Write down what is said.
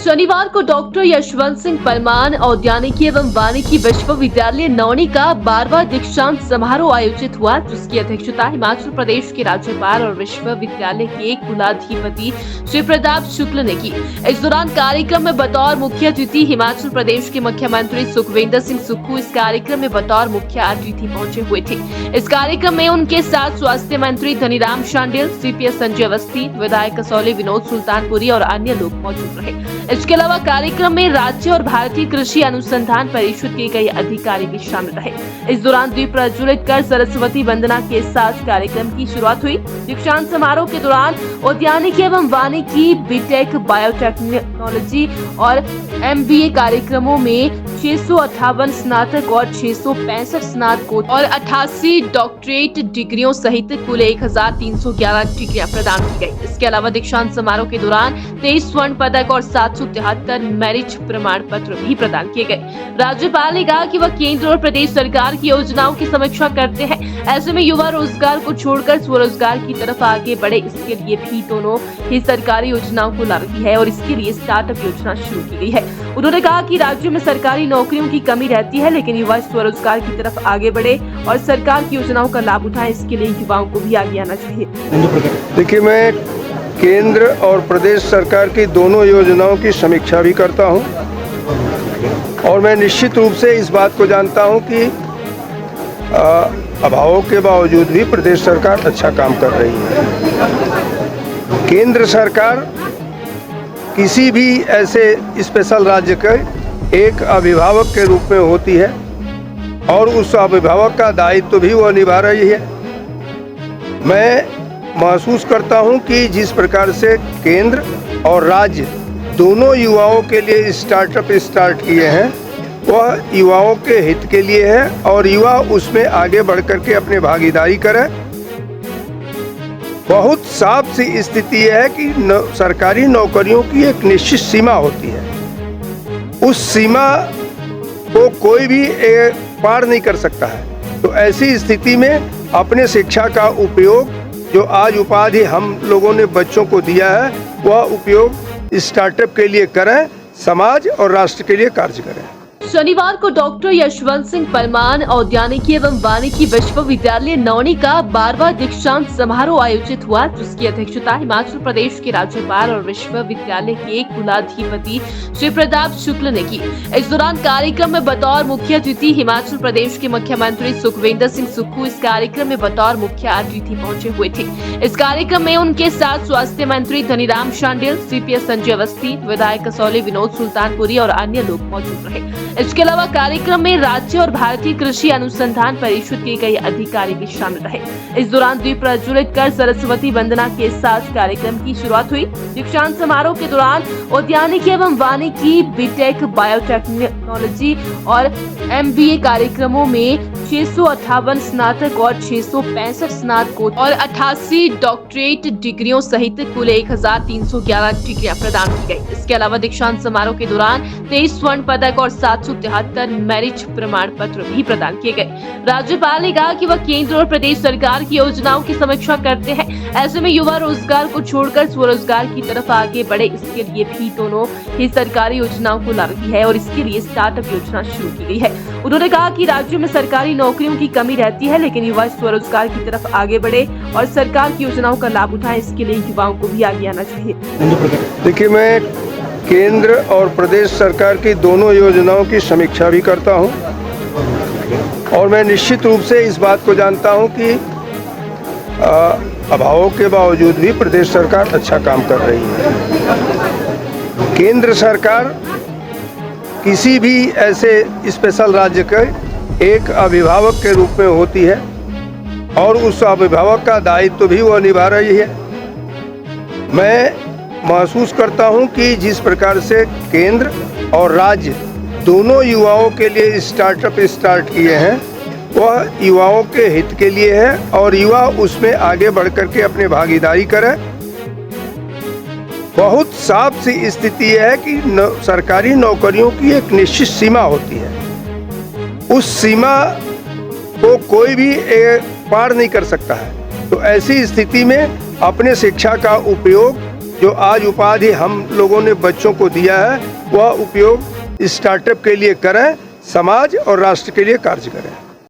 शनिवार को डॉक्टर यशवंत सिंह परमार औद्यानिकी एवं वानिकी विश्वविद्यालय नौणी का 12वां दीक्षांत समारोह आयोजित हुआ, जिसकी अध्यक्षता हिमाचल प्रदेश के राज्यपाल और विश्वविद्यालय के कुलाधिपति श्री प्रताप शुक्ल ने की। इस दौरान कार्यक्रम में बतौर मुख्य अतिथि हिमाचल प्रदेश के मुख्यमंत्री सुखविंदर सिंह सुक्खू इस कार्यक्रम में बतौर मुख्य अतिथि पहुंचे हुए थे। इस कार्यक्रम में उनके साथ स्वास्थ्य मंत्री धनीराम शांडिल, सीपीएस संजय अवस्थी, विधायक कसौली विनोद सुल्तानपुरी और अन्य लोग मौजूद रहे। इसके अलावा कार्यक्रम में राज्य और भारतीय कृषि अनुसंधान परिषद के कई अधिकारी भी शामिल रहे। इस दौरान दीप प्रज्वलित कर सरस्वती वंदना के साथ कार्यक्रम की शुरुआत हुई। दीक्षांत समारोह के दौरान उद्यानिकी एवं वानिकी, बीटेक, बायोटेक्नोलॉजी और एमबीए कार्यक्रमों में 658 स्नातक और 665 स्नातकोत्तर और 88 डॉक्टरेट डिग्रियों सहित कुल 1311 डिग्रियां प्रदान की गई। इसके अलावा दीक्षांत समारोह के दौरान 23 स्वर्ण पदक और 773 मेरिट प्रमाण पत्र भी प्रदान किए गए। राज्यपाल ने कहा कि वह केंद्र और प्रदेश सरकार की योजनाओं की समीक्षा करते हैं। ऐसे में युवा रोजगार को छोड़कर स्वरोजगार की तरफ आगे बढ़े, इसके लिए भी दोनों ही सरकारी योजनाओं को ला रही है और इसके लिए स्टार्टअप योजना शुरू की गई है। उन्होंने कहा कि राज्य में सरकारी नौकरियों की कमी रहती है, लेकिन युवा स्वरोजगार की तरफ आगे बढ़े और सरकार की योजनाओं का लाभ उठाएं, इसके लिए युवाओं को भी आगे आना चाहिए। देखिए, मैं केंद्र और प्रदेश सरकार की दोनों योजनाओं की समीक्षा भी करता हूं और मैं निश्चित रूप से इस बात को जानता हूं कि अभावों के बावजूद भी प्रदेश सरकार अच्छा काम कर रही है। केंद्र सरकार किसी भी ऐसे स्पेशल राज्य के एक अभिभावक के रूप में होती है और उस अभिभावक का दायित्व भी वह निभा रही है। मैं महसूस करता हूं कि जिस प्रकार से केंद्र और राज्य दोनों युवाओं के लिए स्टार्टअप स्टार्ट किए हैं, वह युवाओं के हित के लिए है और युवा उसमें आगे बढ़ करके अपनी भागीदारी करें। बहुत साफ सी स्थिति है कि सरकारी नौकरियों की एक निश्चित सीमा होती है, उस सीमा को कोई भी पार नहीं कर सकता है। तो ऐसी स्थिति में अपने शिक्षा का उपयोग, जो आज उपाधि हम लोगों ने बच्चों को दिया है, वह उपयोग स्टार्टअप के लिए करें, समाज और राष्ट्र के लिए कार्य करें। शनिवार को डॉक्टर यशवंत सिंह परमार औद्यानिकी एवं वानिकी विश्वविद्यालय नौणी का 12वां दीक्षांत समारोह आयोजित हुआ, जिसकी अध्यक्षता हिमाचल प्रदेश के राज्यपाल और विश्वविद्यालय के कुलाधिपति श्री प्रताप शुक्ल ने की। इस दौरान कार्यक्रम में बतौर मुख्य अतिथि हिमाचल प्रदेश के मुख्यमंत्री सुखविंदर सिंह सुक्खू इस कार्यक्रम में बतौर मुख्य अतिथि पहुंचे हुए थे। इस कार्यक्रम में उनके साथ स्वास्थ्य मंत्री धनीराम शांडिल, सीपीएस संजय अवस्थी, विधायक कसौली विनोद सुल्तानपुरी और अन्य लोग मौजूद रहे। इसके अलावा कार्यक्रम में राज्य और भारतीय कृषि अनुसंधान परिषद के कई अधिकारी भी शामिल रहे। इस दौरान दीप प्रज्वलित कर सरस्वती वंदना के साथ कार्यक्रम की शुरुआत हुई। दीक्षांत समारोह के दौरान उद्यानिकी एवं वानिकी, बीटेक, बायोटेक्नोलॉजी और एमबीए कार्यक्रमों में 658 स्नातक और 665 स्नातकोत्तर और 88 डॉक्टरेट डिग्रियों सहित कुल 1311 डिग्रियां प्रदान की गई। इसके अलावा दीक्षांत समारोह के दौरान 23 स्वर्ण पदक और 773 मेरिट प्रमाण पत्र भी प्रदान किए गए। राज्यपाल ने कहा कि वह केंद्र और प्रदेश सरकार की योजनाओं की समीक्षा करते हैं। ऐसे में युवा रोजगार को छोड़कर स्वरोजगार की तरफ आगे बढ़े, इसके लिए भी दोनों ही सरकारी योजनाओं को ला रही है और इसके लिए स्टार्टअप योजना शुरू की गई है। उन्होंने कहा कि राज्य में सरकारी नौकरियों की कमी रहती है, लेकिन युवा स्वरोजगार की तरफ आगे बढ़े और सरकार की योजनाओं का लाभ उठाएं, इसके लिए युवाओं को भी आगे आना चाहिए। देखिए, मैं केंद्र और प्रदेश सरकार की दोनों योजनाओं की समीक्षा भी करता हूं और मैं निश्चित रूप से इस बात को जानता हूं कि अभावों के बावजूद भी प्रदेश सरकार अच्छा काम कर रही है। केंद्र सरकार किसी भी ऐसे स्पेशल राज्य के एक अभिभावक के रूप में होती है और उस अभिभावक का दायित्व भी वह निभा रही है। मैं महसूस करता हूं कि जिस प्रकार से केंद्र और राज्य दोनों युवाओं के लिए स्टार्टअप स्टार्ट किए हैं, वह युवाओं के हित के लिए है और युवा उसमें आगे बढ़ करके अपनी भागीदारी करें। बहुत साफ सी स्थिति है कि सरकारी नौकरियों की एक निश्चित सीमा होती है, उस सीमा को कोई भी पार नहीं कर सकता है। तो ऐसी स्थिति में अपने शिक्षा का उपयोग, जो आज उपाधि हम लोगों ने बच्चों को दिया है वह उपयोग स्टार्टअप के लिए करें, समाज और राष्ट्र के लिए कार्य करें।